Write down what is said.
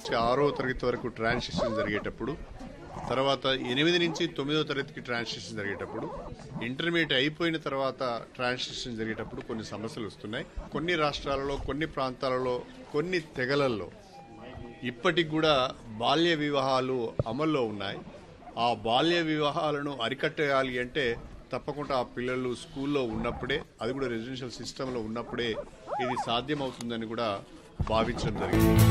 నుంచి 6వ తరగతి వరకు ట్రాన్సిషన్ జరిగేటప్పుడు, తర్వాత 8 నుంచి 9వ తరగతికి ట్రాన్సిషన్ జరిగేటప్పుడు, ఇంటర్మీడియట్ అయిపోయిన తర్వాత ట్రాన్సిషన్ జరిగేటప్పుడు కొన్ని సమస్యలు వస్తున్నాయి. కొన్ని రాష్ట్రాలలో, కొన్ని ప్రాంతాలలో, కొన్ని తెగలల్లో ఇప్పటికి కూడా బాల్య వివాహాలు అమల్లో ఉన్నాయి. ఆ బాల్య వివాహాలను అరికట్టేయాలి అంటే తప్పకుండా ఆ పిల్లలు స్కూల్లో ఉన్నప్పుడే, అది కూడా రెసిడెన్షియల్ సిస్టంలో ఉన్నప్పుడే ఇది సాధ్యమవుతుందని కూడా భావించడం జరిగింది.